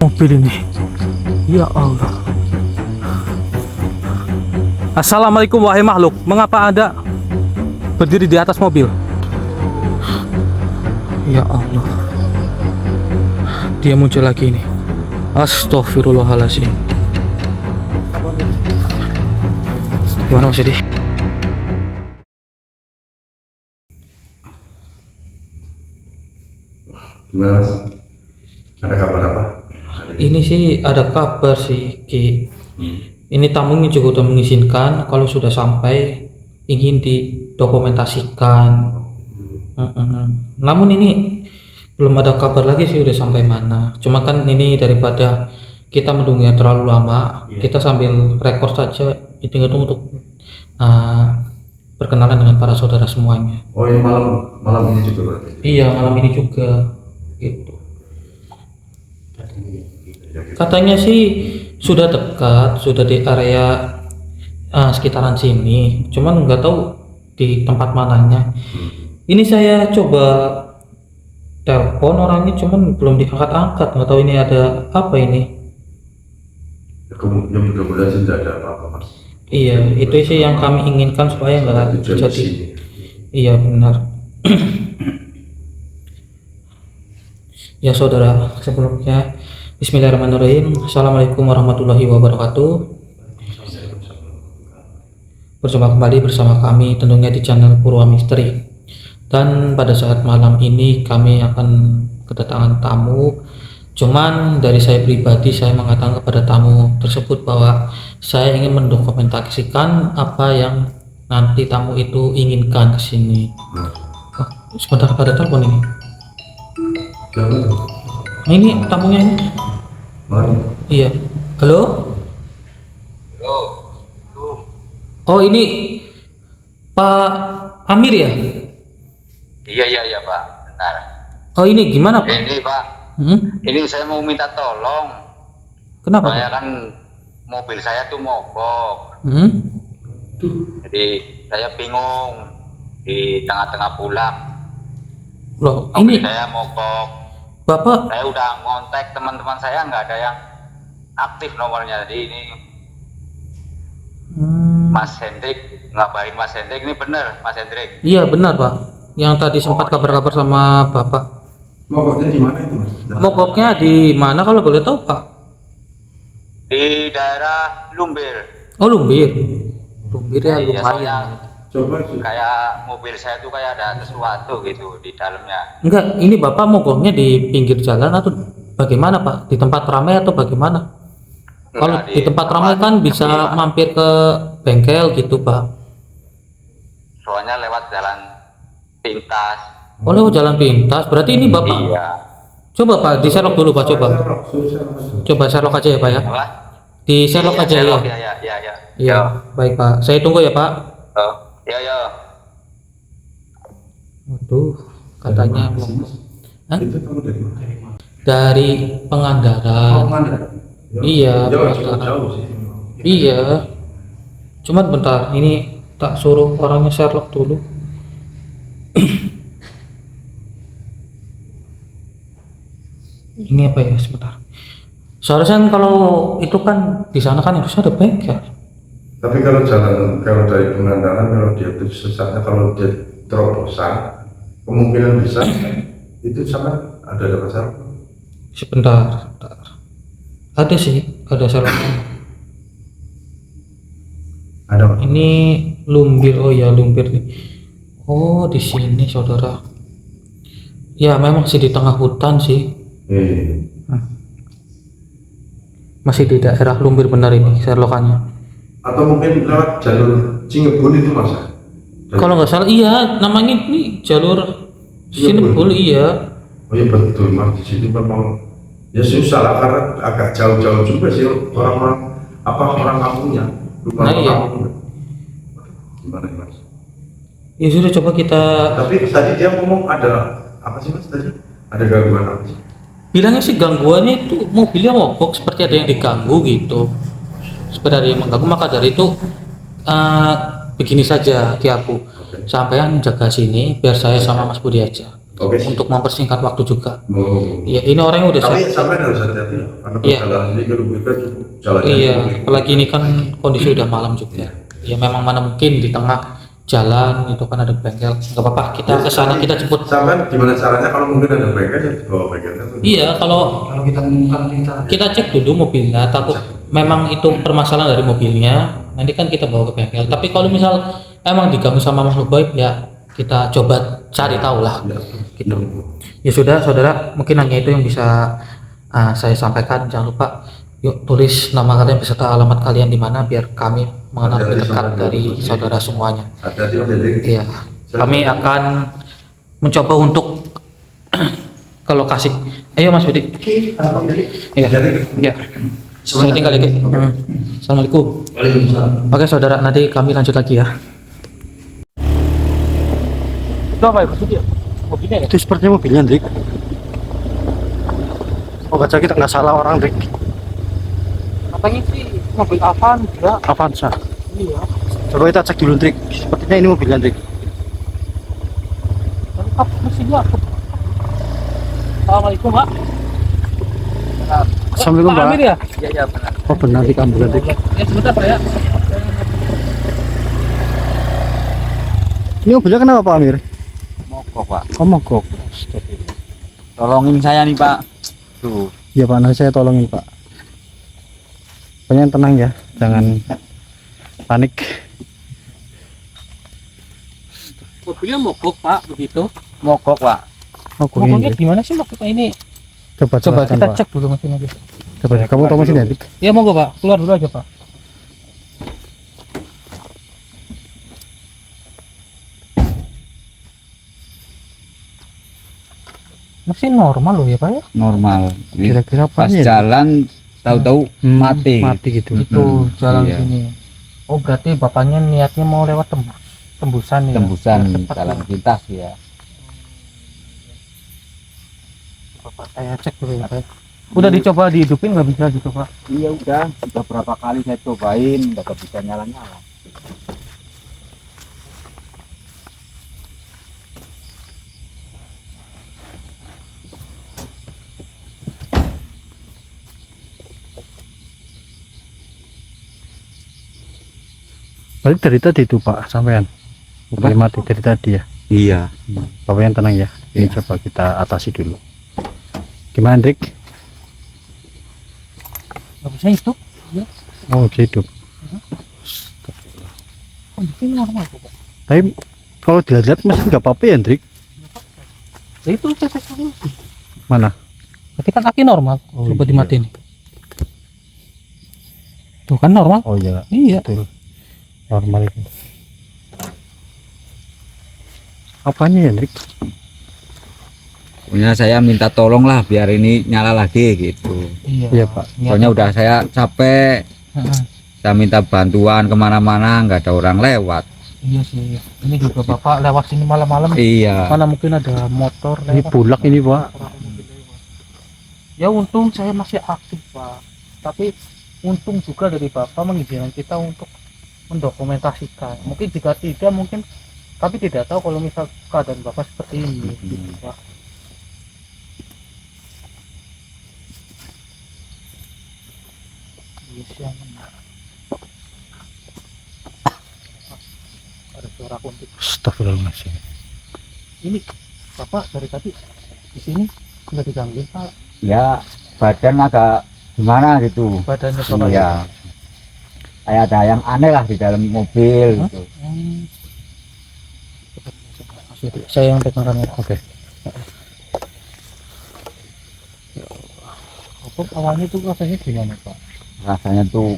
Mobil ini, ya Allah. Assalamualaikum wahai makhluk, mengapa Anda berdiri di atas mobil? Ya Allah, dia muncul lagi ini. Astagfirullahaladzim. Gimana Mas Yedi? Gimana Mas? Ada kabar apa? Ini sih ada kabar sih Ki. Ini tamunya juga udah mengizinkan kalau sudah sampai ingin didokumentasikan. Namun ini belum ada kabar lagi sih udah sampai mana. Cuma kan ini daripada kita menunggunya terlalu lama, kita sambil rekor saja hitung-hitung untuk berkenalan dengan para saudara semuanya. Oh ini malam ini juga berarti? Iya, malam ini juga gitu. Katanya sih sudah dekat, sudah di area sekitaran sini, cuman nggak tahu di tempat mananya. Ini saya coba telepon orangnya, cuman belum diangkat-angkat, nggak tahu ini ada apa ini. Kemudian mudah-mudahan sih tidak ada apa-apa Mas. Iya, itu sih yang kami inginkan supaya nggak terjadi. Iya benar. Ya saudara, sebelumnya Bismillahirrahmanirrahim. Assalamualaikum warahmatullahi wabarakatuh. Berjumpa kembali bersama kami tentunya di channel Purwa Misteri. Dan pada saat malam ini kami akan kedatangan tamu. Cuman dari saya pribadi saya mengatakan kepada tamu tersebut bahwa saya ingin mendokumentasikan apa yang nanti tamu itu inginkan ke sini. Oh, sebentar ada telepon ini. Nah, ini tamunya ini. Mari. Iya. Halo? Halo. Oh, ini Pak Amir ya? Iya Pak, benar. Oh, ini gimana Pak? Ini Pak, ini saya mau minta tolong. Kenapa Saya Pak? kan mobil saya tuh mogok. Jadi saya bingung di tengah-tengah pulang. Loh, Mobil ini saya mogok. Bapak, Saya udah ngontek teman-teman saya, nggak ada yang aktif nomornya. Jadi ini Mas Hendrik, ngabarin Mas Hendrik, ini bener Mas Hendrik. iya benar Pak. Yang tadi sempat kabar-kabar sama Bapak. Mogoknya di mana itu Mas? Mogoknya di mana kalau boleh tahu Pak? Di daerah Lumbir. Oh, Lumbir. Lumbir ya Iya, lumayan. soalnya Coba kayak mobil saya tuh kayak ada sesuatu gitu di dalamnya. Enggak, ini Bapak mogoknya di pinggir jalan atau bagaimana Pak? Di tempat ramai atau bagaimana? Kalau Enggak, di tempat ramai kan bisa mampir ke bengkel gitu Pak. Soalnya lewat jalan pintas. Oh, lewat jalan pintas. Berarti ini Bapak. Iya. Coba Pak, di Sherlock dulu Pak, coba. Coba Sherlock aja ya Pak ya. Apa? Di Sherlock aja ya. Iya. Iya, baik Pak. Saya tunggu ya Pak. Oh, iya. Waduh, katanya Hah? Itu kamu dari mana? dari Pangandaran. Mana? Iya, Jauh Pangandaran. sih. Iya. Cuman bentar, ini tak suruh orangnya Sherlock dulu. Ini apa ya sebentar. Seharusnya kalau itu kan di sana kan harusnya ada bengkel. Tapi kalau dari Pangandaran kalau dia itu sesatnya kalau dia terobosan kemungkinan bisa itu sangat ada masalah. Sebentar. Ada sih, ada Sherlock. Ada Mas? Ini Lumbir, oh ya Lumbir nih. Oh di sini saudara. Ya memang sih di tengah hutan sih. Masih di daerah Lumbir benar ini Sherlockannya. Atau mungkin lewat jalur Cingebul itu Mas? Kalau nggak salah iya namanya ini jalur Cinebul iya. Oh iya betul Mas, di sini memang ya susah lah karena agak jauh-jauh juga sih orang kampungnya. Lupa Nah, iya. kampungnya. Gimana ya, Mas? Ya sudah coba kita Tapi tadi dia ngomong ada apa sih Mas tadi? Ada gangguan apa sih? bilangnya sih gangguannya itu mobilnya mogok seperti ada yang diganggu gitu. Seperti ada yang mengganggu maka dari itu begini saja Ki aku. Sampean jaga sini biar saya sama Mas Budi aja. Oke. untuk mempersingkat waktu juga. Oh. Iya, ini orang yang udah Tapi siap. sampai harus hati-hati ya, karena Iya. perjalanan ini kalau kita cukup jalannya. Iya, cukup. apalagi ini kan kondisi udah malam juga. Ya memang mana mungkin di tengah jalan itu kan ada bengkel. Nggak apa-apa, kita ke sana kita jemput. Sampai gimana caranya kalau mungkin ada bengkel ya dibawa bengkelnya. Iya, kalau kita cek dulu mobilnya, takut memang itu permasalahan dari mobilnya, nanti kan kita bawa ke bengkel. Tapi kalau misal emang diganggu sama makhluk gaib ya kita coba cari tahu lah. Gitu. Ya sudah, saudara, mungkin hanya itu yang bisa saya sampaikan. Jangan lupa yuk tulis nama kalian beserta alamat kalian di mana biar kami mengenal lebih dekat dari saudara semuanya. Hati-hati Mas Hendrik. Iya, kami akan mencoba untuk ke lokasi. Ayo Mas Budi. Iya, iya. Saya tinggal lagi. Assalamualaikum. Oke saudara, nanti kami lanjut lagi ya. Itu apa ya Mas Budi? Mobilnya ya? Itu sepertinya mobilnya, Dik. Oh, baca kita nggak salah orang, Dik. Katanya sih mobil Avanza. Avanza. Iya. Coba kita cek dulu, Dik. Sepertinya ini mobilnya, Dik. Lengkap mesinnya. Assalamualaikum Pak. Assalamualaikum, Pak. Amir ya? Iya benar. Oh, benar, Dik. Ambulan, Dik. Ya sebentar Pak ya. Ini mobilnya kenapa, Pak Amir? Mogok Pak. Oh, mogok. Tolongin saya nih Pak. Tuh. Iya, Pak. Nanti saya tolongin, Pak. Pokoknya tenang ya. Jangan panik. Mobilnya mogok Pak, begitu. Mogok Pak. Mogok Mogoknya ini. gimana sih maksudnya ini? Coba Coba jelaskan, kita Pak. cek dulu mesinnya. Coba, kamu tahu mesinnya, Dik? Ya monggo Pak, keluar dulu aja Pak. Mesin normal loh ya Pak ya? Normal. Kira-kira apa Pas ya? jalan tahu-tahu mati. Mati gitu. Itu jalan Iya. sini. Oh berarti bapaknya niatnya mau lewat tembusan ya? Tembusan Biar cepat jalan ya. pintas ya. Bapak saya cek dulu ya Pak ya. Udah dicoba dihidupin nggak bisa dicoba? Iya udah berapa kali saya cobain nggak bisa nyala-nyala. Berarti dari tadi itu, Pak, sampean. Mobil mati dari tadi ya. Iya. Bapak yang tenang ya. Ini coba kita atasi dulu. Gimana, Dik? Nggak bisa hidup? Oh, bisa hidup. Kondisi normal kok Pak. Tapi kalau dilihat masih nggak apa-apa ya, Dik? Ya itu cek dulu. Mana? Berarti kan aki normal. Oh, Coba iya. dimatiin. Tuh kan normal? Oh iya, Iya. betul. Normal itu. Apanya ya, Dik? Pokoknya saya minta tolong lah biar ini nyala lagi gitu. Iya, Pak. Soalnya udah saya capek. Heeh. Saya minta bantuan kemana-mana nggak ada orang lewat. Iya sih. Ini juga Bapak lewat sini malam-malam. Iya. Mana mungkin ada motor Ini lewat. bulak ini, Pak. Ya untung saya masih aktif Pak. Tapi untung juga dari Bapak mengizinkan kita untuk mendokumentasikan. Mungkin jika tidak mungkin tapi tidak tahu kalau misal keadaan Bapak seperti ini. Gitu, Pak. Iya sih, yang benar. Ada suara kuntit. Astagfirullahaladzim. Ini Bapak dari tadi di sini sudah digangguin Pak. Ya badan agak gimana gitu. Badannya Bapak. Iya. Kayak ada yang aneh lah di dalam mobil gitu. Hmm. Saya yang pegang kamera. Oke. Apa awalnya tuh rasanya gimana Pak? Rasanya tuh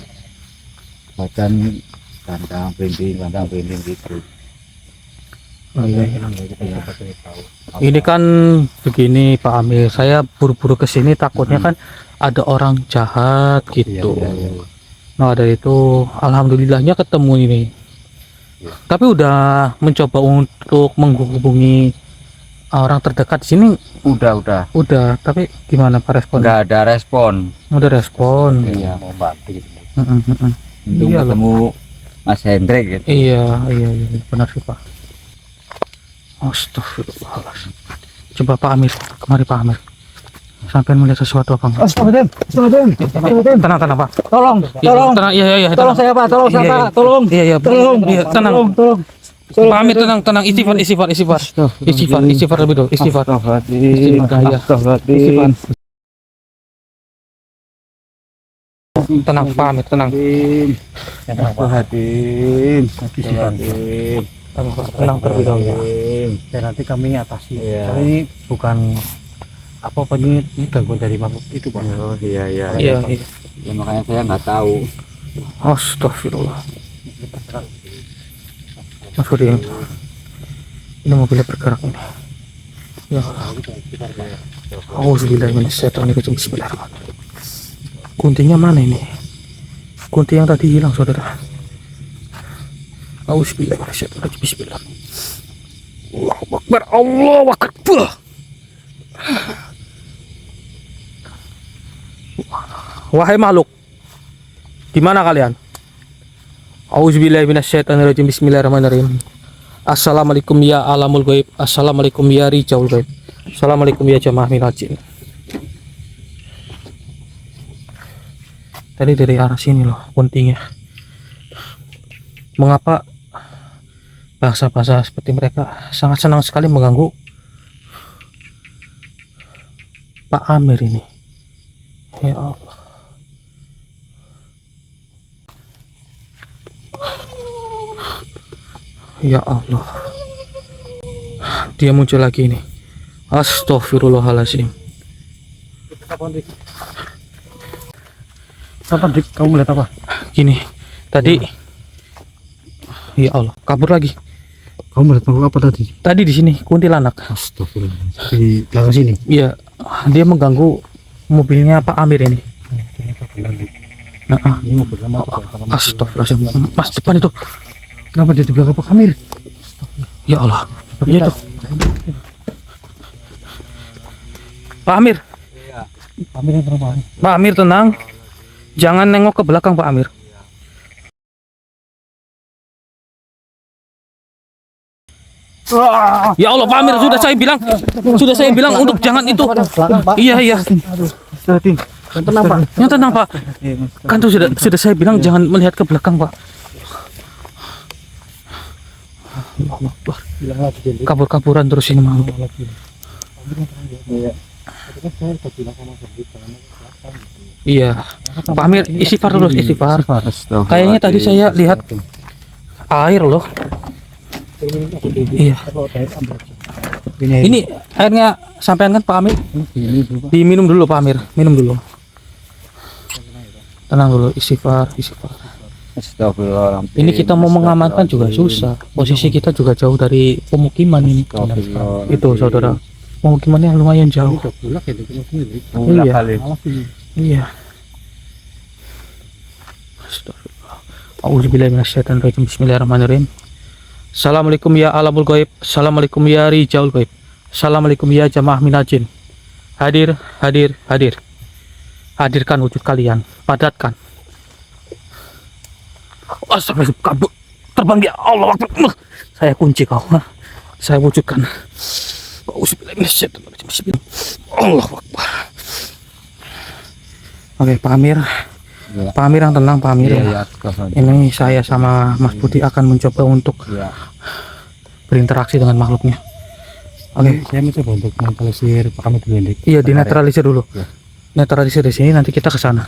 badan gantang berinding gitu. Ini kan begini Pak Amir, saya buru-buru kesini takutnya kan ada orang jahat gitu. Iya, iya, iya. Nah dari itu alhamdulillahnya ketemu ini. Tapi udah mencoba untuk menghubungi orang terdekat di sini. Udah. Tapi gimana Pak respon? Nggak ada respon. Udah respon. Iya. Mau mati gitu. Untung Iya loh. ketemu Mas Hendrik gitu. Iya, benar sih Pak. Astagfirullahaladzim. Coba Pak Amir, kemari Pak Amir. Sampai melihat sesuatu apa enggak? Astagfirullahaladzim. Tenang Pak. Tolong, Iya, tolong. tenang, iya, Tolong tenang. saya Pak, tolong saya Iya, Pak, iya. tolong. Iya, Tolong. iya, tenang. Tolong. Pak Amir tenang, istighfar lebih dulu, istighfar. Istighfar. Istighfar. Tenang Pak Amir, tenang. Tenang terlebih dahulu ya. Dan nanti kami atasi. Karena ini bukan apa ini gangguan dari makhluk itu Pak. Oh iya. Iya, iya. Ya makanya saya nggak tahu. Astagfirullah. Mas Budi, ini mobilnya bergerak ini. Ya. Auzubillahiminasyaitonirrajim. Bismillahirrahmanirrahim. Kuntinya mana ini? Kunti yang tadi hilang, saudara. Auzubillahiminasyaitonirrajim. Bismillahirrahmanirrahim. Allahu Akbar. Allahu Akbar. Wahai makhluk, di mana kalian? Auzubillahiminasyaitonirrajim. Bismillahirrahmanirrahim. Assalamualaikum ya alamul ghaib. Assalamualaikum ya rijaul ghaib. Assalamualaikum ya jamaah minal jin. Tadi dari arah sini loh kuntinya. Mengapa bahasa-bahasa seperti mereka sangat senang sekali mengganggu Pak Amir ini? Ya Allah. Ya Allah, dia muncul lagi ini. Astagfirullahaladzim. Apa Dik? Kamu lihat apa? Gini, tadi, ya Allah, kabur lagi. Kamu lihat makhluk apa tadi? Tadi di sini kuntilanak. Astagfirullah. Di belakang sini. Iya, dia mengganggu mobilnya Pak Amir ini. Nah, Ini mau bersama astagfirullahaladzim. Mas, depan itu. Kenapa dia di belakang Pak Amir? Ya Allah, iya tuh. Pak Amir, Amir yang kenapa? Pak Amir tenang. Jangan nengok ke belakang Pak Amir. Ya Allah Pak Amir, sudah saya bilang untuk jangan itu. Iya. Tenang Pak. Yang tenang Pak. Kan tuh sudah saya bilang jangan melihat ke belakang Pak. Kabur-kaburan terus ini mau. Iya. Pak Amir istighfar dulu, istighfar. Kayaknya tadi saya lihat air loh. Iya. Ini airnya sampean kan Pak Amir? Diminum dulu Pak Amir, minum dulu. Tenang dulu, istighfar. Astagfirullahaladzim. Ini kita mau mengamankan juga susah. Posisi kita juga jauh dari pemukiman ini. Itu saudara, pemukimannya lumayan jauh. Iya. Iya. Astagfirullah. Auzubillahiminasyaitonirrajim. Bismillahirrahmanirrahim. Assalamualaikum ya alamul ghaib. Assalamualaikum ya rijaul ghaib. Assalamualaikum ya jamaah minal jin. Hadir. Hadirkan wujud kalian. Padatkan. Astagfirullah, kabur. Terbang dia. Allah Akbar. Saya kunci kau. Saya wujudkan. Auzubillahiminasyaitonirrajim. Bismillah. Allah Akbar. Oke, Pak Amir. Pak Amir yang tenang, Pak Amir. Ini saya sama Mas Budi akan mencoba untuk berinteraksi dengan makhluknya. Oke. Saya mencoba untuk menetralisir Pak Amir dulu Dik. Iya, dinetralisir dulu. Netralisir di sini, nanti kita ke sana.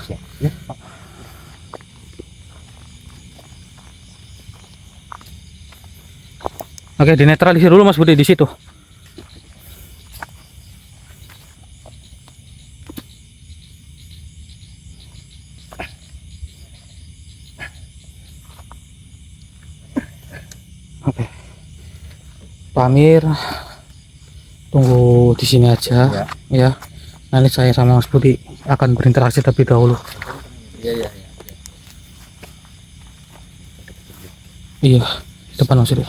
Oke, dinetralisir dulu Mas Budi di situ. Oke. Pak Amir, tunggu di sini aja ya. Nanti saya sama Mas Budi akan berinteraksi terlebih dahulu. Iya, di depan Mas Budi.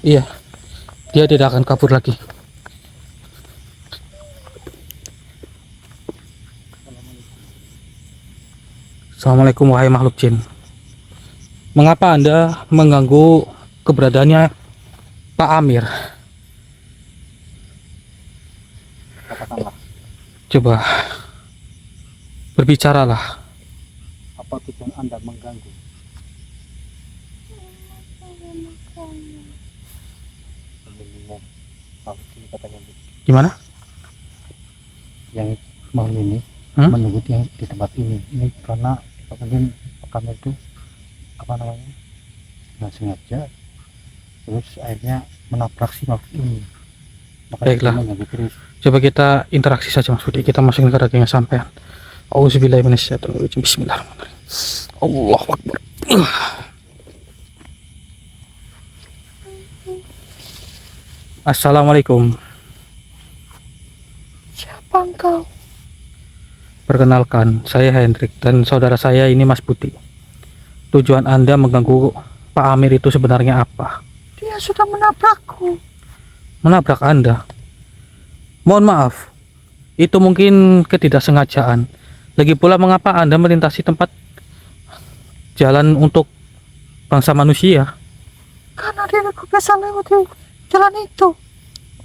Iya, dia tidak akan kabur lagi. Assalamualaikum wahai makhluk jin. Mengapa Anda mengganggu keberadaannya Pak Amir? Katakanlah, Coba berbicaralah. apa tujuan Anda mengganggu? Bingung. Kalau ini katanya Gimana? yang mau ini menunggu di tempat ini karena mungkin kami itu apa namanya nggak sengaja, terus akhirnya menabrak si makhluk ini. Makanya Baiklah. dia mengganggu terus. Coba kita interaksi saja Mas Budi. Kita masukin ke dagingnya sampean. Auzubillahiminasyaitonirrajim. Bismillahirrahmanirrahim. Allahu Akbar. Assalamualaikum. Siapa engkau? Perkenalkan, saya Hendrik dan saudara saya ini Mas Budi. Tujuan Anda mengganggu Pak Amir itu sebenarnya apa? Dia sudah menabrakku. Menabrak Anda? Mohon maaf, itu mungkin ketidaksengajaan. Lagi pula mengapa Anda melintasi tempat jalan untuk bangsa manusia? Karena diriku biasa lewat di jalan itu.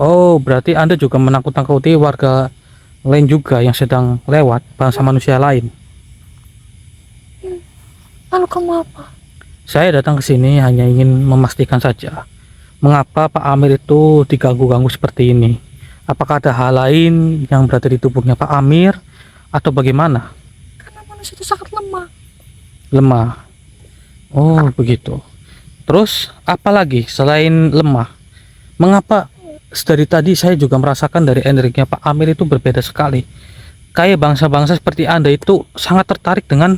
Oh, berarti Anda juga menakut-nakuti warga lain juga yang sedang lewat, bangsa manusia lain. Lalu kamu apa? Saya datang ke sini hanya ingin memastikan saja, mengapa Pak Amir itu diganggu-ganggu seperti ini. Apakah ada hal lain yang berada di tubuhnya Pak Amir atau bagaimana? Karena manusia itu sangat lemah. Lemah. Oh, begitu. Terus apa lagi selain lemah? Mengapa dari tadi saya juga merasakan dari energinya Pak Amir itu berbeda sekali. Kayak bangsa-bangsa seperti Anda itu sangat tertarik dengan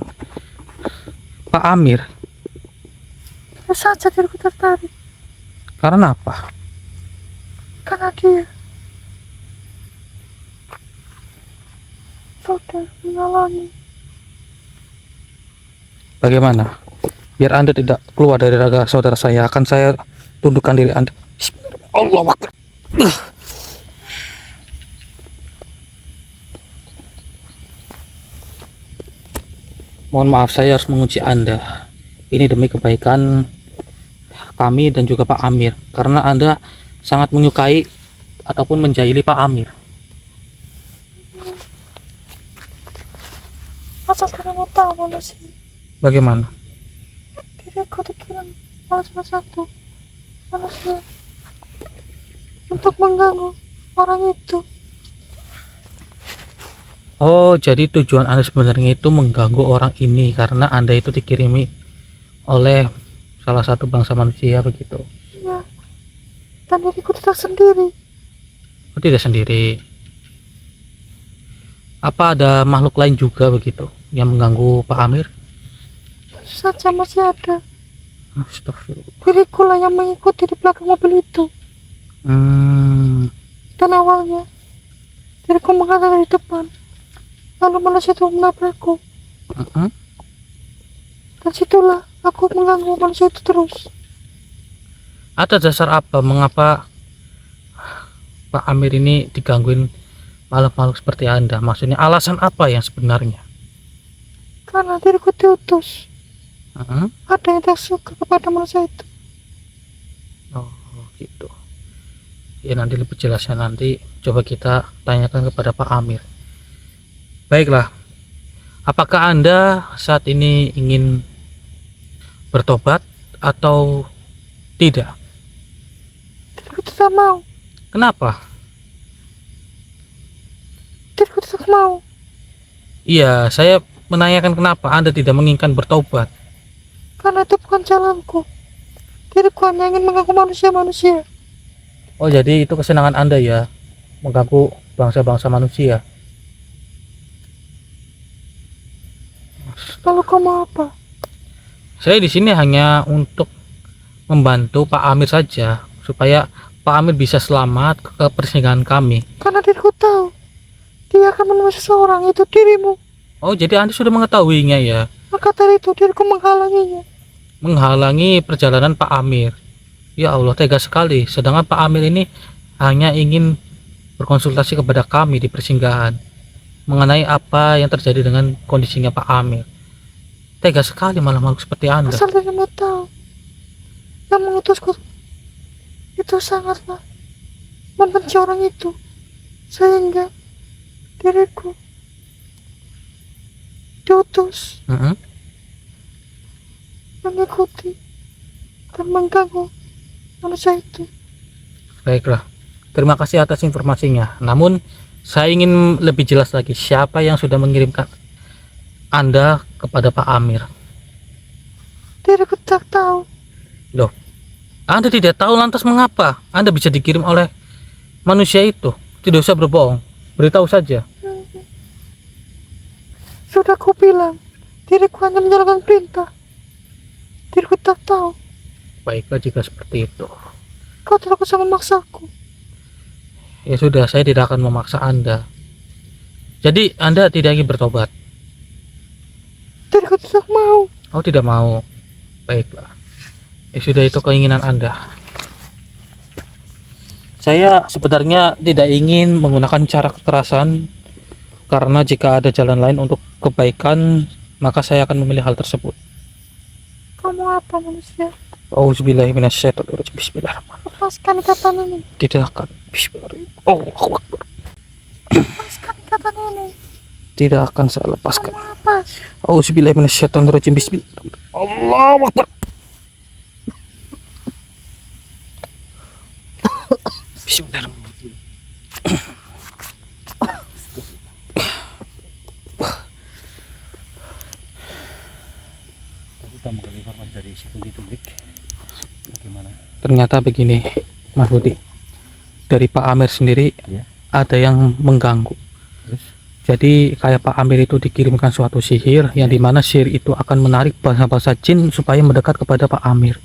Pak Amir. Bisa saja diriku tertarik. Karena apa? Karena dia sudah menghalangi. Bagaimana? Biar Anda tidak keluar dari raga saudara saya, akan saya tundukkan diri Anda. Allahu Akbar. Mohon maaf, saya harus menguji Anda. Ini demi kebaikan kami dan juga Pak Amir, karena Anda sangat menyukai ataupun menjahili Pak Amir. Masa kamu tahu manusia? Bagaimana? Diriku dikirim oleh salah satu manusia untuk mengganggu orang itu. Oh, jadi tujuan Anda sebenarnya itu mengganggu orang ini karena Anda itu dikirimi oleh salah satu bangsa manusia begitu. Ya, dan diriku tidak sendiri. Oh, tidak sendiri. Apa ada makhluk lain juga begitu yang mengganggu Pak Amir? Tentu saja masih ada. Astagfirullah. Diriku lah yang mengikuti di belakang mobil itu. Dan awalnya diriku menghadap dari depan, lalu manusia itu menabrakku. Dan situlah aku mengganggu manusia itu terus. Ada dasar apa mengapa Pak Amir ini digangguin makhluk-makhluk seperti Anda? Maksudnya alasan apa yang sebenarnya? Karena diriku diutus. Ada yang tak suka kepada manusia itu. Oh gitu. Ya nanti lebih jelasnya nanti coba kita tanyakan kepada Pak Amir. Baiklah. Apakah Anda saat ini ingin bertobat atau tidak? Diriku tidak mau. Kenapa? Diriku tidak mau. Iya, saya menanyakan kenapa Anda tidak menginginkan bertobat. Karena itu bukan jalanku. Diriku hanya ingin mengganggu manusia-manusia. Oh, jadi itu kesenangan Anda ya, mengganggu bangsa-bangsa manusia. Lalu kamu apa? Saya di sini hanya untuk membantu Pak Amir saja, supaya Pak Amir bisa selamat ke persinggahan kami. Karena diriku tahu dia akan menemui seseorang, itu dirimu. Oh, jadi Anda sudah mengetahuinya ya? Maka dari itu diriku menghalanginya. Menghalangi perjalanan Pak Amir. Ya Allah, tega sekali. Sedangkan Pak Amir ini hanya ingin berkonsultasi kepada kami di persinggahan mengenai apa yang terjadi dengan kondisinya Pak Amir. Tega sekali malah makhluk seperti Anda. Asal dirimu tahu, yang mengutusku itu sangatlah membenci orang itu, sehingga diriku diutus Mm-mm. mengikuti dan mengganggu manusia itu. Baiklah, terima kasih atas informasinya. Namun saya ingin lebih jelas lagi, siapa yang sudah mengirimkan Anda kepada Pak Amir? Diriku tak tahu. Loh, Anda tidak tahu, lantas mengapa Anda bisa dikirim oleh manusia itu? Tidak usah berbohong, beritahu saja. Sudah ku bilang, diriku hanya menjalankan perintah. Diriku tak tahu. Baiklah jika seperti itu. Kau tidak usah memaksaku. Ya sudah, saya tidak akan memaksa Anda. Jadi Anda tidak ingin bertobat? Diriku tidak mau. Oh, tidak mau. Baiklah. Ya sudah, itu keinginan Anda. Saya sebenarnya tidak ingin menggunakan cara kekerasan, karena jika ada jalan lain untuk kebaikan, maka saya akan memilih hal tersebut. Kamu apa manusia? Auzubillahiminasyaitonirrajim. Bismillahirrahmanirrahim. Lepaskan ikatan ini. Tidak akan. Bismillahirrahmanirrahim. Allahu Akbar. Lepaskan ikatan ini. Tidak akan saya lepaskan. Kamu apa? Auzubillahiminasyaitonirrajim. Bismillahirrahmanirrahim. Allahu Akbar. Bismillahirrahmanirrahim. Kita mengambil informasi dari si tulik bagaimana? Ternyata begini, Mas Budi. Dari Pak Amir sendiri Ya. ada yang mengganggu. Terus? Jadi kayak Pak Amir itu dikirimkan suatu sihir, yang dimana sihir itu akan menarik bangsa-bangsa jin supaya mendekat kepada Pak Amir.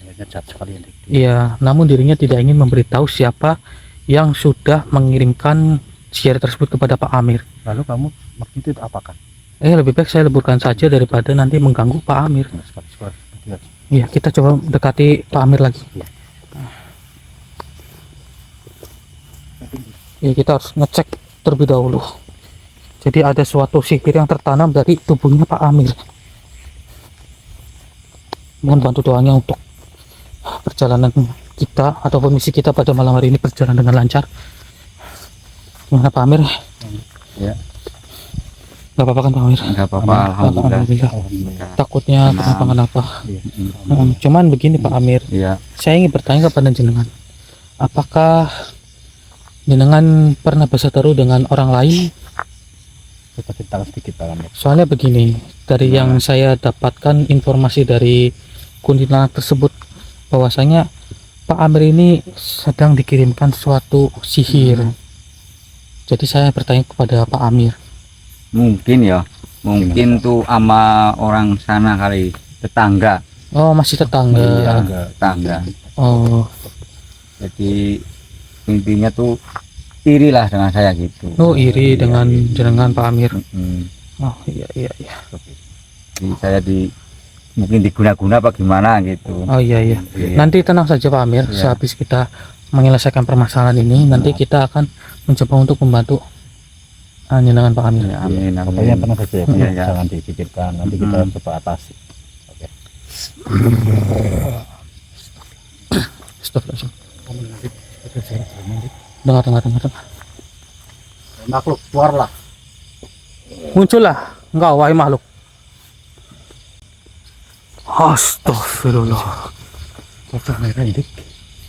Ini jahat sekali ini. Iya, namun dirinya tidak ingin memberitahu siapa yang sudah mengirimkan sihir tersebut kepada Pak Amir. Lalu kamu waktu itu apakan? Lebih baik saya leburkan saja daripada nanti mengganggu Pak Amir. Nah, sekarang lihat. Iya, kita coba mendekati Pak Amir lagi. Iya, kita harus ngecek terlebih dahulu. Jadi ada suatu sihir yang tertanam dari tubuhnya Pak Amir. Mohon bantu doanya untuk perjalanan kita ataupun misi kita pada malam hari ini berjalan dengan lancar. Gimana Pak Amir? Ya. Gak apa-apa kan Pak Amir? Enggak apa-apa, alhamdulillah. Alhamdulillah. Takutnya kenapa-kenapa. Iya. Cuman begini Pak Amir, Iya. saya ingin bertanya kepada jenengan, apakah jenengan pernah berseteru dengan orang lain? Kita ceritakan sedikit Pak. Soalnya begini, dari yang saya dapatkan informasi dari kuntilanak tersebut, bahwasanya Pak Amir ini sedang dikirimkan suatu sihir. Jadi saya bertanya kepada Pak Amir. Mungkin ya, mungkin tuh sama orang sana kali, tetangga. Oh, masih tetangga. Tetangga. Oh, Jadi intinya tuh iri lah dengan saya gitu. oh iri dengan jenengan Pak Amir. Mm-mm. Oh iya. Jadi saya mungkin diguna-guna apa gimana gitu. Oh iya. Iya. Nanti tenang saja Pak Amir, Iya. sehabis kita menyelesaikan permasalahan ini, nanti kita akan mencoba untuk membantu jenengan Pak Amir. Ya, amin, Pokoknya amin. pernah saja ya, Iya, ya. jangan dipikirkan. Nanti kita coba atasi. Oke. Astagfirullahaladzim. Dengar. Makhluk keluarlah. Muncullah engkau wahai makhluk. Astagfirullah. Kota merah ini.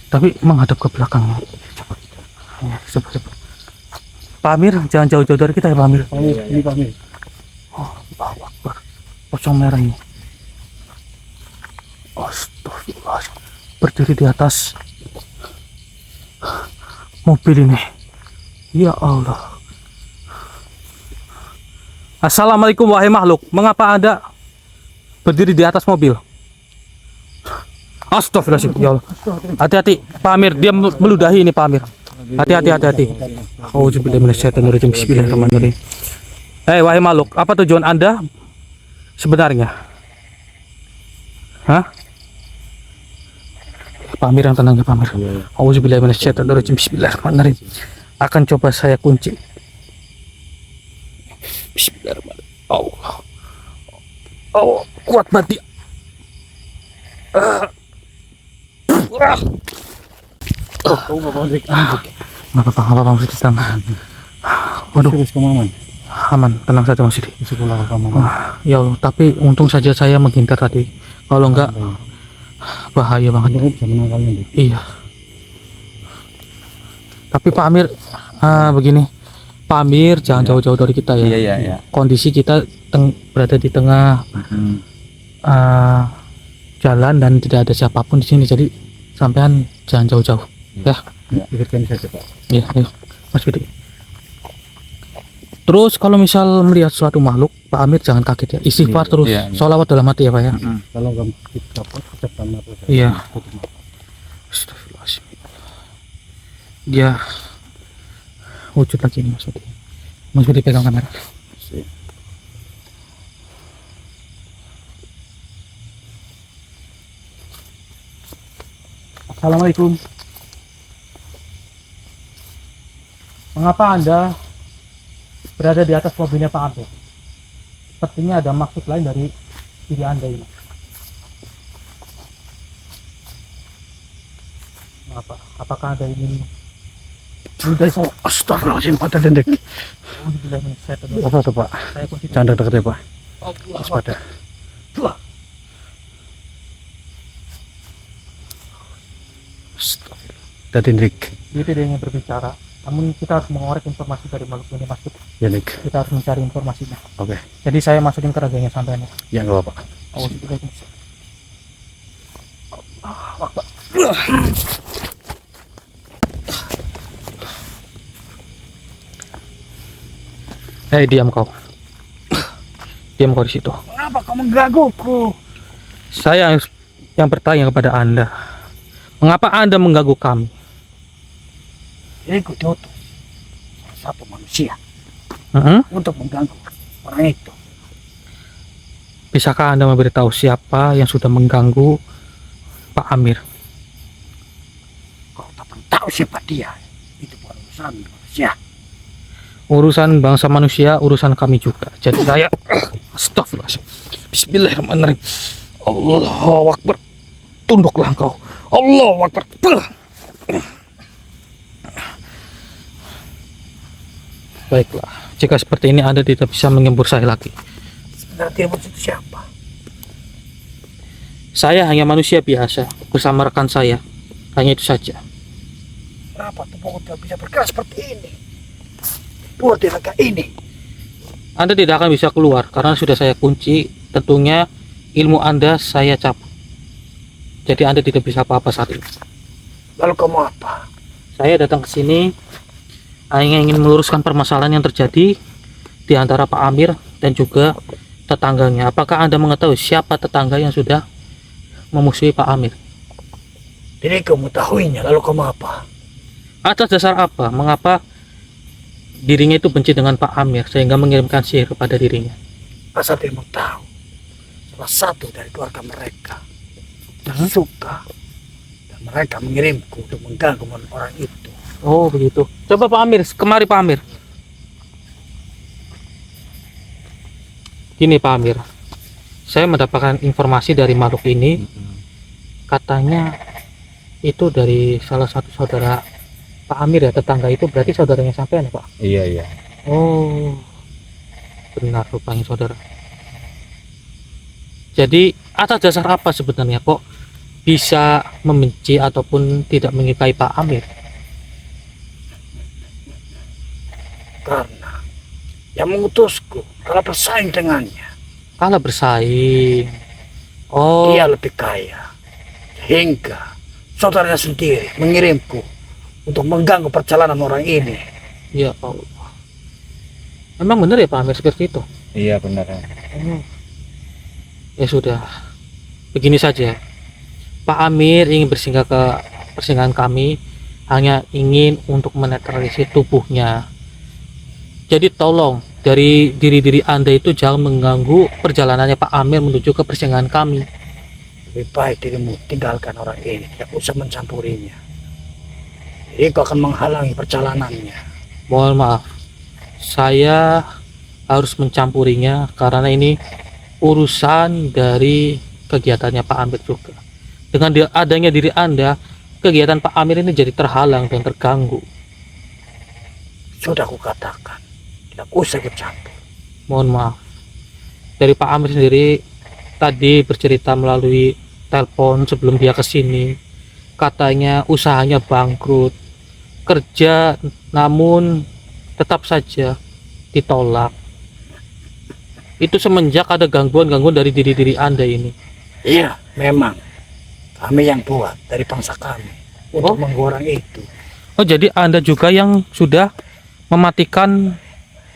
Tapi menghadap ke belakang. Ya, coba. Pak Amir, jangan jauh-jauh dari kita ya Pak Amir. Ini Pak Amir. Allahu Akbar. Pocong merah ini. Astagfirullah. Berdiri di atas mobil ini. Ya Allah. Assalamualaikum wahai makhluk. Mengapa Anda berdiri di atas mobil? Astagfirullahaladzim. Ya Allah. Hati-hati Pak Amir, dia meludahi ini Pak Amir. Hati-hati. Auzubillahiminasyaitonirrajim. Bismillahirrahmanirrahim. Wahai makhluk, apa tujuan Anda sebenarnya? Hah? Pak Amir yang tenang ya Pak Amir. Auzubillahiminasyaitonirrajim. Bismillahirrahmanirrahim. Akan coba saya kunci. Bismillahirrahmanirrahim. Allah. Oh, kuat banget dia. Kau nggak mau Dik? Nggak apa-apa Mas Yudi, tenang. Waduh, Serius kamu aman? aman, tenang saja Mas Yudi. Bisa pulang ke kamu aman? Ya Allah, tapi untung saja saya menghindar tadi. Kalau enggak, bahaya banget. Anda bisa menangkalnya Dik. Iya. Tapi Pak Amir, begini, Pak Amir jangan jauh-jauh dari kita ya. Iya. Kondisi kita berada di tengah Hmm. jalan dan tidak ada siapapun di sini, jadi sampean jangan jauh-jauh. Ya, Ya, pikirkan saja Pak. iya, ayo, Mas Budi. Terus kalau misal melihat suatu makhluk, Pak Amir jangan kaget ya. Istighfar terus, Iya. sholawat dalam hati ya Pak ya. Kalau kamu dapat ucapkan apa saja. Iya. Astagfirullahaladzim. Dia wujud lagi ini Mas Budi. Mas Budi pegang kamera. Assalamualaikum. Mengapa Anda berada di atas mobilnya Pak Amir? Sepertinya ada maksud lain dari diri Anda ini. Apa? Apakah Anda ingin Sudah so. Astagfirullahaladzim Pak Dendek. Apa tuh Pak? Saya kunci Canda dekat ya Pak. Allah. Waspada. Tadi Dik. Dia tidak ingin berbicara, namun kita harus mengorek informasi dari makhluk ini Mas Budi. Ya Dik. Kita harus mencari informasinya. Oke. Jadi saya masukin ke raganya sampai ini. Ya nggak apa-apa. Hei, diam kau. Diam kau di situ. Kenapa kamu menggangguku? Saya yang bertanya kepada Anda. Mengapa Anda mengganggu kami? Aku diutus satu manusia Hmm? untuk mengganggu orang itu. Bisakah Anda memberitahu siapa yang sudah mengganggu Pak Amir? Kau tak perlu tahu siapa dia. Itu bukan urusan manusia. Urusan bangsa manusia, urusan kami juga. Jadi saya astagfirullahaladzim. Bismillahirrahmanirrahim. Allahu Akbar. Tunduklah engkau. Allahu Akbar. Baiklah, jika seperti ini Anda tidak bisa menyembur saya lagi. Sebenarnya dia maksud siapa? Saya hanya manusia biasa bersama rekan saya. Hanya itu saja. Kenapa tubuhku tidak bisa bergerak seperti ini? Buat di raga ini. Anda tidak akan bisa keluar karena sudah saya kunci. Tentunya ilmu Anda saya cabut. Jadi Anda tidak bisa apa-apa saat ini. Lalu kamu apa? Saya datang ke sini hanya ingin meluruskan permasalahan yang terjadi di antara Pak Amir dan juga tetangganya. Apakah Anda mengetahui siapa tetangga yang sudah memusuhi Pak Amir? Jadi kamu mengetahuinya, lalu kamu apa? Atas dasar apa? Mengapa dirinya itu benci dengan Pak Amir sehingga mengirimkan sihir kepada dirinya? Asal dia mau tahu, salah satu dari keluarga mereka tidak suka dan mereka mengirimku untuk mengganggu orang itu. Oh begitu. Coba Pak Amir, kemari Pak Amir. Gini Pak Amir, saya mendapatkan informasi dari makhluk ini. Katanya itu dari salah satu saudara Pak Amir ya, tetangga itu berarti saudaranya sampean ya Pak? Iya. Oh, benar rupanya saudara. Jadi atas dasar apa sebenarnya kok bisa membenci ataupun tidak menyukai Pak Amir? Karena yang mengutusku kalah bersaing dengannya. Kalah bersaing. Oh, Dia lebih kaya, hingga saudaranya sendiri mengirimku untuk mengganggu perjalanan orang ini. ya Allah. Memang benar ya Pak Amir seperti itu? Iya benar. Oh. Ya sudah, begini saja. Pak Amir ingin bersinggah ke persinggahan kami, hanya ingin untuk menetralisir tubuhnya. Jadi tolong dari diri-diri Anda itu jangan mengganggu perjalanannya Pak Amir menuju ke persinggahan kami. Lebih baik dirimu tinggalkan orang ini, tidak usah mencampurinya. Jadi kau akan menghalangi perjalanannya. Mohon maaf, saya harus mencampurinya karena ini urusan dari kegiatannya Pak Amir juga. Dengan adanya diri Anda, kegiatan Pak Amir ini jadi terhalang dan terganggu. Sudah aku katakan, tidak usah ikut campur. Mohon maaf. Dari Pak Amir sendiri tadi bercerita melalui telepon sebelum dia kesini, katanya usahanya bangkrut, kerja namun tetap saja ditolak. Itu semenjak ada gangguan-gangguan dari diri Anda ini. Iya, memang kami yang buat dari bangsa kami untuk menggoreng itu. Oh, jadi Anda juga yang sudah mematikan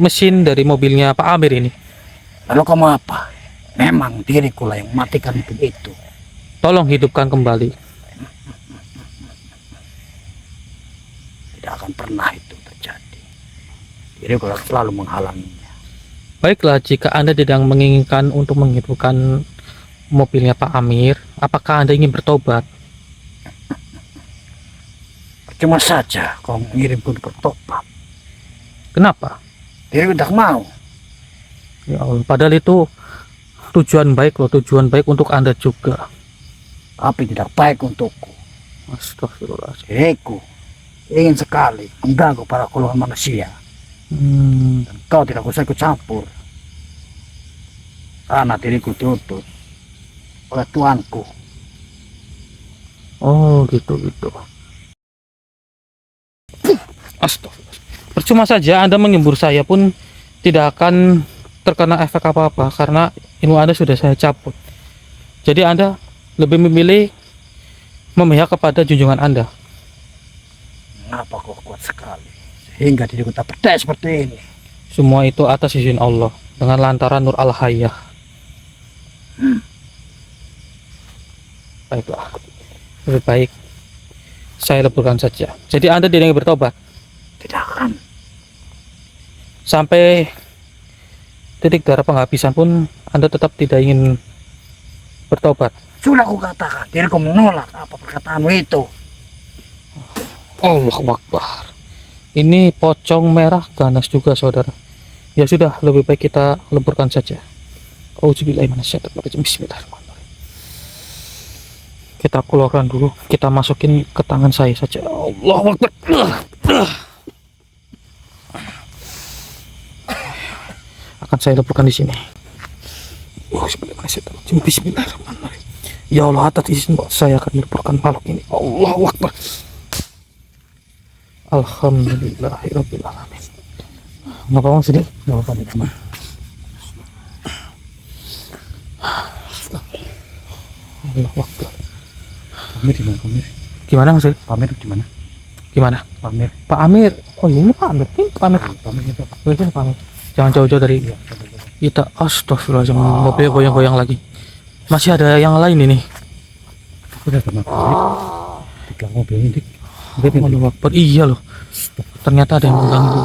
mesin dari mobilnya Pak Amir ini? Lalu kamu apa? Memang diriku lah yang matikan mobil itu. Tolong hidupkan kembali. Tidak akan pernah itu terjadi. Diriku selalu menghalanginya. Baiklah, jika Anda tidak menginginkan untuk menghidupkan mobilnya Pak Amir, apakah Anda ingin bertobat? Cuma saja kau mengirimku bertobat. Kenapa? Diriku tidak mau. Ya Allah, padahal itu tujuan baik loh, tujuan baik untuk Anda juga. Tapi tidak baik untukku. Astagfirullahaladzim. Diriku ingin sekali mengganggu para golongan manusia. Dan kau tidak usah ikut campur. Karena diriku diutus oleh Tuanku. Oh gitu. Astagfirullah. Percuma saja Anda menyembur saya pun tidak akan terkena efek apa-apa karena ilmu Anda sudah saya cabut. Jadi Anda lebih memilih memihak kepada junjungan Anda. Mengapa kau kuat sekali sehingga diriku tak berdaya seperti ini? Semua itu atas izin Allah dengan lantaran Nur Al-Hayyah. Baiklah, lebih baik saya leburkan saja. Jadi Anda tidak ingin bertobat? Tidak akan. Sampai titik darah penghabisan pun Anda tetap tidak ingin bertobat? Sudah aku katakan, diriku menolak apa perkataanmu itu. Allahu Akbar. Ini pocong merah ganas juga, saudara. Ya sudah, lebih baik kita leburkan saja. Auzubillahiminasyaitonirrajim. Bismillahirrahmanirrahim. Kita keluarkan dulu, kita masukin ke tangan saya saja. Allahu Akbar. Akan saya leburkan di sini. Auzubillahiminasyaitonirrajim. Bismillahirrahmanirrahim. Ya Allah, atas izin saya akan meleburkan makhluk ini. Allahu Akbar. Alhamdulillahirabbil alamin. Nggak apa-apa sini? Nggak apa-apa, teman. Allahu Akbar. Pamir di mana, Pamir? Gimana Mas? Pamir di mana? Gimana? Pamir. Pak Amir. Oh ini Pak Amir. Ini Pak Amir. Pamir itu. Ini Pak Amir. Jangan jauh-jauh dari kita. Astagfirullahaladzim. Mobilnya goyang-goyang lagi. Masih ada yang lain ini. Sudah sama Pamir. Tiga mobil ini. Allahu Akbar. Iya loh. Ternyata ada yang mengganggu.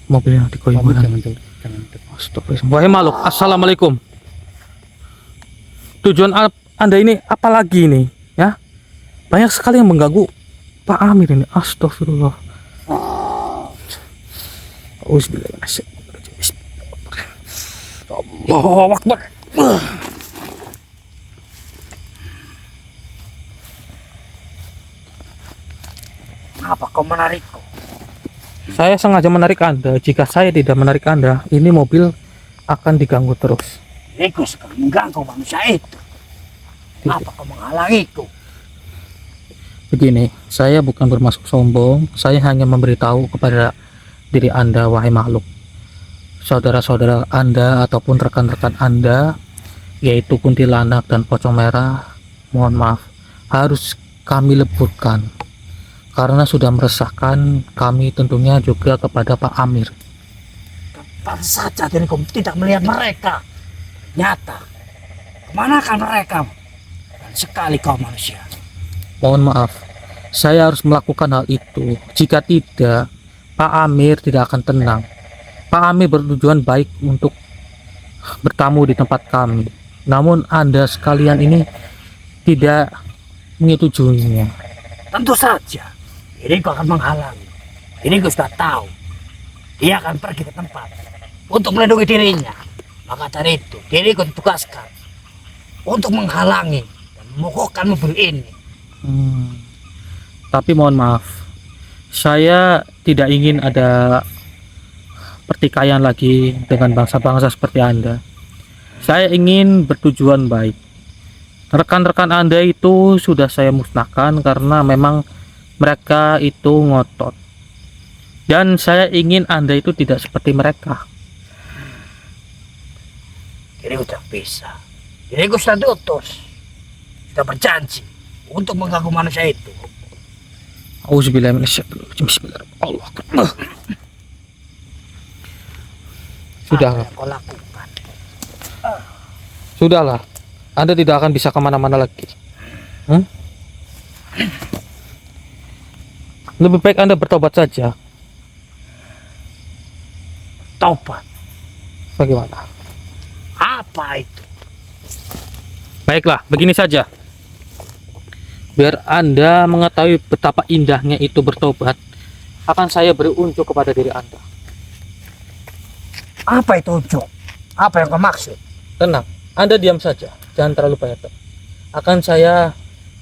Mobilnya digoyang-goyang. Jangan. Astagfirullahaladzim. Wahai makhluk, assalamualaikum. Tujuan Anda ini apa lagi ini? Ya, banyak sekali yang mengganggu Pak Amir ini. Astagfirullah. Allahu Akbar. Kenapa kau menarikku? Saya sengaja menarik Anda. Jika saya tidak menarik Anda, ini mobil akan diganggu terus. Diriku sekali mengganggu manusia itu. Kenapa kau menghalangiku? Begini, saya bukan bermaksud sombong. Saya hanya memberitahu kepada diri Anda, wahai makhluk. Saudara-saudara Anda ataupun rekan-rekan Anda, yaitu kuntilanak dan pocong merah, mohon maaf, harus kami leburkan. Karena sudah meresahkan kami tentunya juga kepada Pak Amir. Tepat saja diriku tidak melihat mereka. Nyata. Kemana kan mereka? Dan sekali kau manusia. Mohon maaf, saya harus melakukan hal itu. Jika tidak, Pak Amir tidak akan tenang. Pak Amir bertujuan baik untuk bertamu di tempat kami. Namun Anda sekalian ini tidak menyetujuinya. Tentu saja. Diriku akan menghalangi. Diriku sudah tahu. Dia akan pergi ke tempat untuk melindungi dirinya. Maka dari itu, diriku ditugaskan untuk menghalangi dan memokokkan mobil ini. Tapi mohon maaf, saya tidak ingin ada pertikaian lagi dengan bangsa-bangsa seperti Anda. Saya ingin bertujuan baik. Rekan-rekan Anda itu sudah saya musnahkan karena memang mereka itu ngotot. Dan saya ingin Anda itu tidak seperti mereka. Diriku tidak bisa. Diriku sudah diutus, sudah berjanji untuk mengganggu manusia itu. Auzubillahi minasyaitonirrajim. Bismillahirrahmanirrahim. Sudahlah. Apa yang kau lakukan? Sudahlah. Anda tidak akan bisa kemana-mana lagi. Lebih baik Anda bertobat saja. Taubat. Bagaimana? Apa itu? Baiklah, begini saja. Biar Anda mengetahui betapa indahnya itu bertobat, akan saya beri unjuk kepada diri Anda. Apa itu ujung? Apa yang kau maksud? Tenang, Anda diam saja, jangan terlalu banyak. Akan saya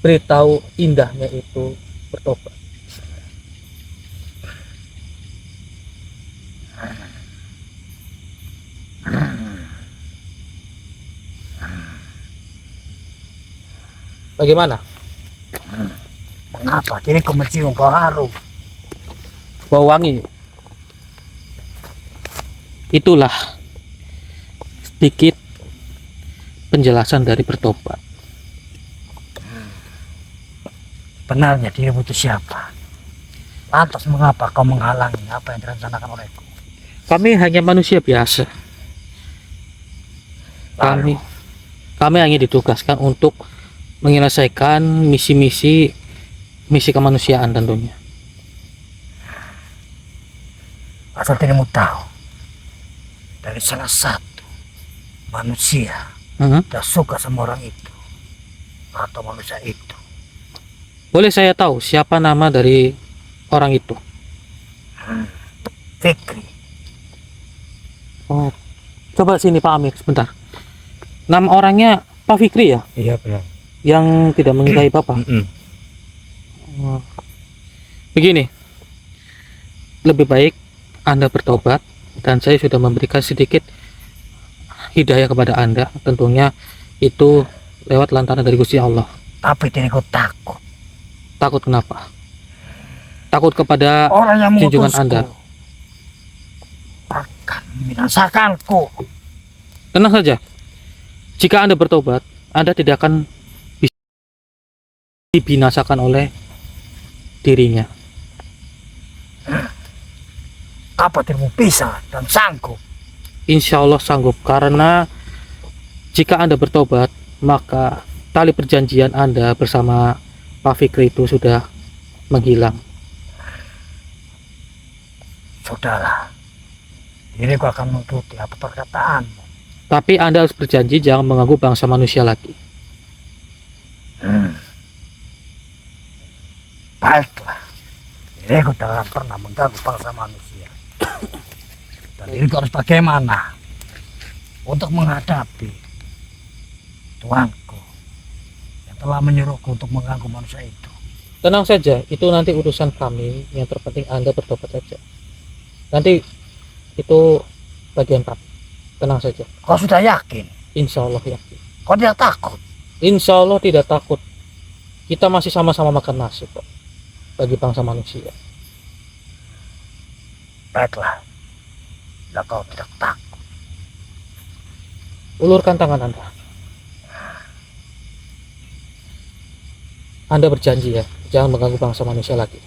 beritahu indahnya itu bertobat. Bagaimana? Mengapa diriku mencium bau harum? Bau wangi. Itulah sedikit penjelasan dari bertobat. Benarnya dirimu itu siapa? Lantas mengapa kau menghalangi apa yang direncanakan olehku? Kami hanya manusia biasa. Kami hanya ditugaskan untuk menyelesaikan misi kemanusiaan tentunya. Asal dirimu tahu, dari salah satu manusia tidak suka sama orang itu atau manusia itu. Boleh saya tahu siapa nama dari orang itu? Fikri. Oh, coba sini Pak Amir sebentar. Nama orangnya Pak Fikri ya? Iya benar. Yang tidak menyukai Bapak. Oh. Begini, lebih baik Anda bertobat dan saya sudah memberikan sedikit hidayah kepada Anda, tentunya itu lewat lantaran dari Gusti Allah. Tapi diriku takut. Takut kenapa? Takut kepada Orang yang junjungan mengutusku Anda. akan membinasakanku. Tenang saja. Jika Anda bertobat, Anda tidak akan bisa dibinasakan oleh dirinya. Apa dirimu bisa dan sanggup? Insya Allah sanggup, karena jika Anda bertobat, maka tali perjanjian Anda bersama Pak Fikri itu sudah menghilang. Sudahlah, diriku akan menuruti apa perkataanmu. Tapi Anda harus berjanji jangan mengganggu bangsa manusia lagi. Baiklah, diriku tidak akan pernah mengganggu bangsa manusia. Dan diriku harus bagaimana untuk menghadapi Tuanku yang telah menyuruhku untuk mengganggu manusia itu. Tenang saja, itu nanti urusan kami. Yang terpenting Anda bertobat saja. Nanti itu bagian kami. Tenang saja. Kau sudah yakin? Insya Allah yakin. Kau tidak takut? Insya Allah tidak takut. Kita masih sama-sama makan nasi kok. Bagi bangsa manusia. Baiklah, bila kau tidak takut, Ulurkan tangan Anda. Anda berjanji ya, jangan mengganggu bangsa manusia lagi.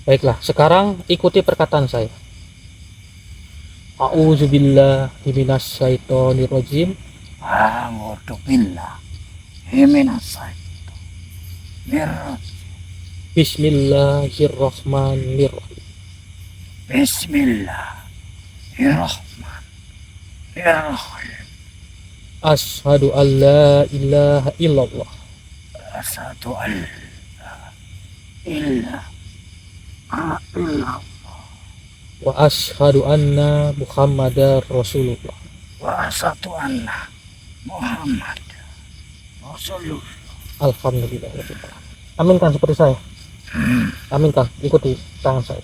Baiklah, sekarang ikuti perkataan saya. A'udzubillahi minasyaitonirrajim. A'udzubillah minasyaitonirrajim. Bismillahirrahmanirrahim. Bismillahirrahmanirrahim. Asyhadu an la ilaha illallah. Asyhadu an la ilaha illallah. wa asyhadu anna Muhammadar Rasulullah. Wa satu anna Muhammad Rasulullah. Alhamdulillah. Aminkan seperti saya. Aminkan, ikuti tangan saya.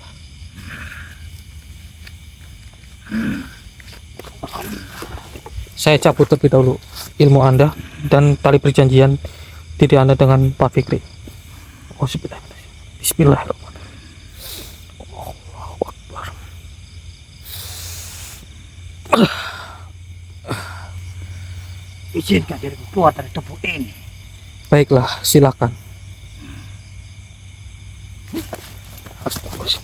Saya cabut terlebih dahulu ilmu Anda dan tali perjanjian tidak Anda dengan Pak Fikri. Oh, Bismillahirrahmanirrahim. Allahu Akbar. Izinkan diriku keluar dari tubuh ini. Baiklah, silakan. Astagfirullah.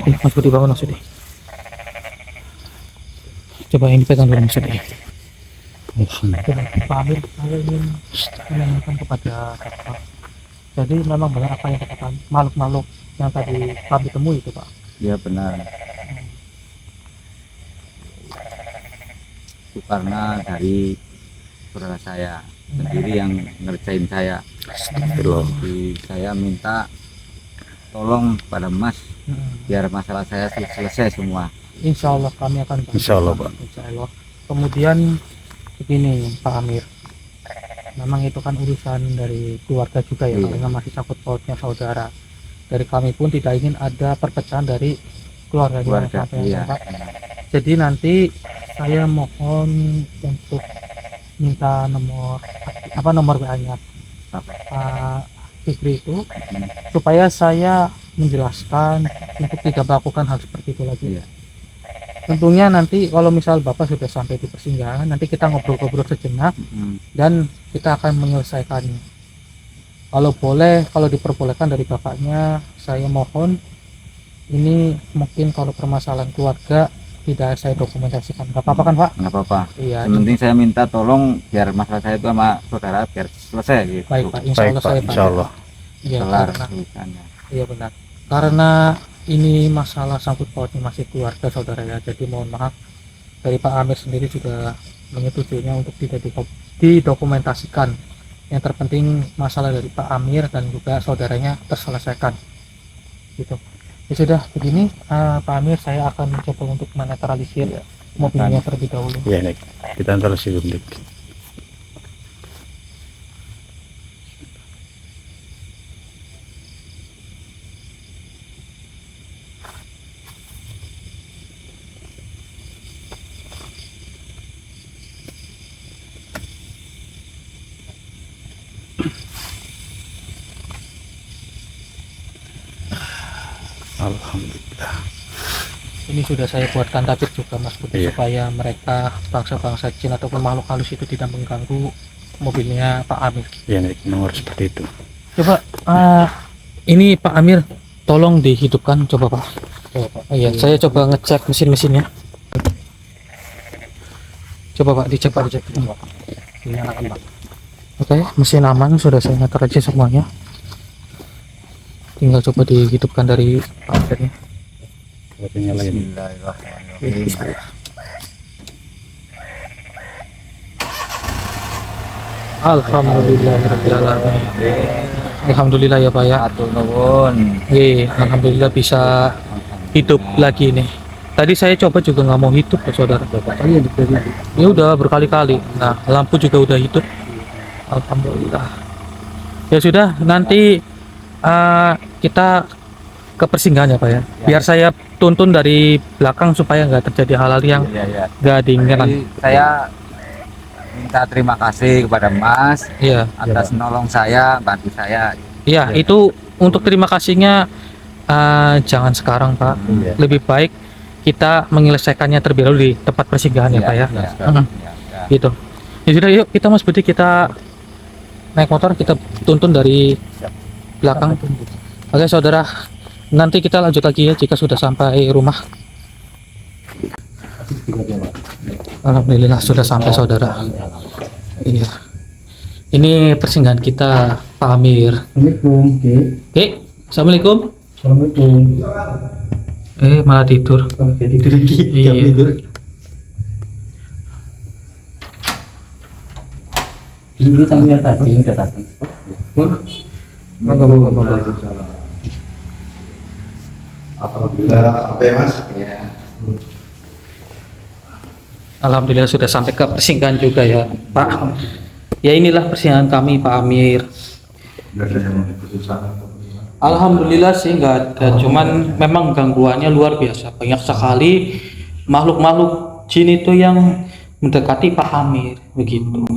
Mas Budi, bangun Mas Budi. Coba yang dipegang dulu Mas Budi. Pak Amir, saya ingin menanyakan kepada Bapak. Jadi memang benar apa yang katakan makhluk-makhluk yang tadi kami temui itu Pak? Ya benar. Itu karena dari saudara saya sendiri yang ngerjain saya. Jadi saya minta tolong pada Mas biar masalah saya selesai semua. Insya Allah kami akan bantu. Insya Allah, Pak. Insya Allah. Kemudian begini Pak Amir, memang itu kan urusan dari keluarga juga ya, Iya. karena masih sangkut pautnya saudara. Dari kami pun tidak ingin ada perpecahan dari keluarga sampai Iya. Pak. Jadi nanti saya mohon untuk minta nomor WA-nya Pak Fikri itu supaya saya menjelaskan untuk tidak melakukan hal seperti itu lagi. Iya. Tentunya nanti kalau misal Bapak sudah sampai di persinggahan, nanti kita ngobrol-ngobrol sejenak dan kita akan menyelesaikannya. Kalau boleh, kalau diperbolehkan dari Bapaknya, saya mohon ini mungkin kalau permasalahan keluarga tidak saya dokumentasikan. Gak apa-apa kan Pak? Nggak apa-apa. Iya. Yang penting saya minta tolong biar masalah saya itu sama saudara biar selesai gitu. Baik Pak, insya Baik Allah Pak, saya insya Allah. Iya, Kelar karena, urusannya. iya benar. Karena ini masalah sangkut pautnya masih keluarga saudara ya. Jadi mohon maaf dari Pak Amir sendiri juga menyetujuinya untuk tidak didokumentasikan. Yang terpenting masalah dari Pak Amir dan juga saudaranya terselesaikan. Gitu. Ya sudah begini Pak Amir, saya akan mencoba untuk menetralisir mobilnya terlebih dahulu. Ya, Nek. Kita antar si Dik. Alhamdulillah. Ini sudah saya buatkan tabir juga Mas Budi, Iya. supaya mereka bangsa-bangsa jin ataupun makhluk halus itu tidak mengganggu mobilnya Pak Amir. Ya, Nek. Nomor seperti itu. Coba ini Pak Amir tolong dihidupkan coba Pak. Iya, saya coba ngecek mesin-mesinnya. Coba Pak, dicek Pak, dicek. Dinyalakan Pak. Oke, mesin aman, sudah saya ngatur aja semuanya. Tinggal coba dihidupkan dari Pak Amirnya. Buat nyalain. Bismillahirrahmanirrahim. Alhamdulillahirrahmanirrahim. Alhamdulillah ya Pak ya. Atur nuwun. Alhamdulillah bisa hidup lagi nih. Tadi saya coba juga nggak mau hidup ya saudara. Ya udah berkali-kali. Nah lampu juga udah hidup. Alhamdulillah. Ya sudah, nanti kita ke persinggahan ya Pak ya. Biar saya tuntun dari belakang supaya nggak terjadi hal-hal yang Iya, iya. nggak diinginkan. Jadi saya minta terima kasih kepada Mas Iya. atas nolong saya, bantu saya. Iya, itu untuk terima kasihnya jangan sekarang Pak. Iya. Lebih baik kita menyelesaikannya terlebih dahulu di tempat persinggahan ya Pak ya. Iya, iya. Gitu. Ya sudah, yuk kita Mas Budi, kita naik motor, kita tuntun dari belakang. Oke saudara, nanti kita lanjut lagi ya jika sudah sampai rumah. Alhamdulillah sudah sampai saudara. Iya. Ini persinggahan kita Pak Amir. Assalamualaikum. Oke, assalamualaikum. Assalamualaikum. Malah tidur. Tidur lagi. Iya. Ini tamunya tadi udah datang. Monggo. Alhamdulillah sampai Mas. Ya. Alhamdulillah sudah sampai ke persinggahan juga ya Pak. Ya inilah persinggahan kami Pak Amir. Nggak ada yang kesusahan. Alhamdulillah sih nggak ada, cuman memang gangguannya luar biasa. Banyak sekali makhluk-makhluk jin itu yang mendekati Pak Amir begitu.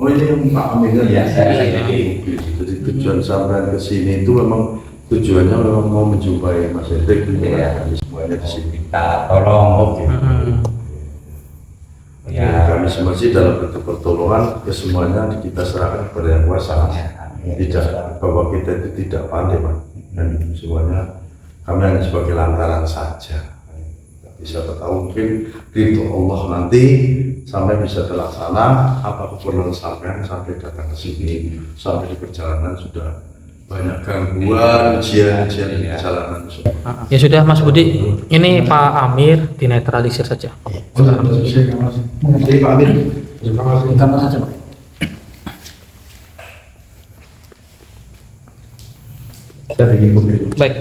Oh ini yang Pak Amir Ya, saya Jadi tujuan sampai ke sini itu memang tujuannya memang mau menjumpai Mas Hendrik. Iya. Kami semuanya di sini. kita tolong. Ya, kami semua sih dalam bentuk pertolongan kesemuanya kita serahkan kepada yang kuasa. Tidak bahwa kita itu tidak pandai, Pak. Dan semuanya kami hanya sebagai lantaran saja. Tapi siapa tahu mungkin ridho Allah nanti sampai bisa terlaksana apa keperluan sampai datang ke sini, sampai di perjalanan sudah banyak gangguan, ujian di perjalanan. Ya sudah Mas Budi, ini Pak Amir dinetralisir saja. Jadi Pak Amir, terima kasih. Kamar saja Pak. Saya ingin kopi. Baik,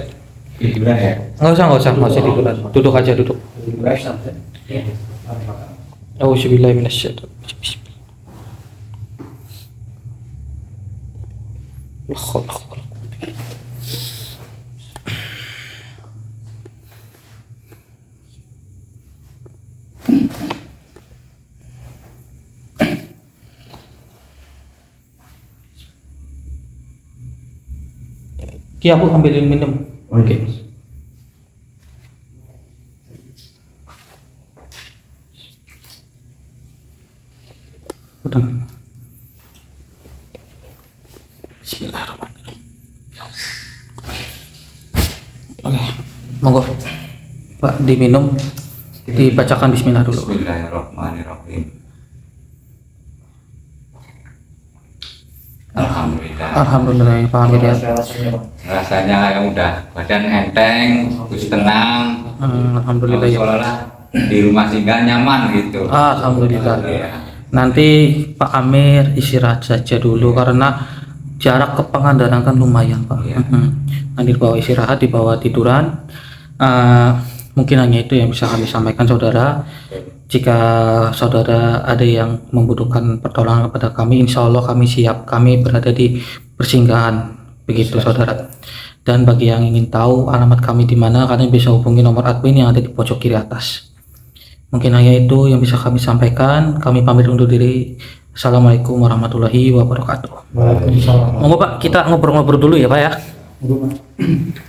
Hiburan ya. nggak usah tiduran. Duduk aja duduk. Auzubillahi minasyaitonir rajim. Bismillah. Ki aku ambilin minum. Oke. Udah. Bismillahirrahmanirrahim. Oke, monggo. Pak diminum, dibacakan bismillah dulu. Bismillahirrahmanirrahim. Alhamdulillah. Alhamdulillah Pak Amir ya. Rasanya kayak udah badan enteng, terus tenang. Alhamdulillah ya. Seolah-olah di rumah singgah nyaman gitu. Alhamdulillah. Iya. Nanti Pak Amir istirahat saja dulu karena jarak ke Pangandaran kan lumayan Pak. Iya. Nanti dibawa istirahat, dibawa tiduran. Mungkin hanya itu yang bisa kami sampaikan saudara. Jika saudara ada yang membutuhkan pertolongan kepada kami, insya Allah kami siap. Kami berada di persinggahan begitu saudara. Dan bagi yang ingin tahu alamat kami di mana, kalian bisa hubungi nomor admin yang ada di pojok kiri atas. Mungkin hanya itu yang bisa kami sampaikan. Kami pamit undur diri. Assalamualaikum warahmatullahi wabarakatuh. Waalaikumsalam. Monggo Pak, kita ngobrol-ngobrol dulu ya Pak ya. Pak.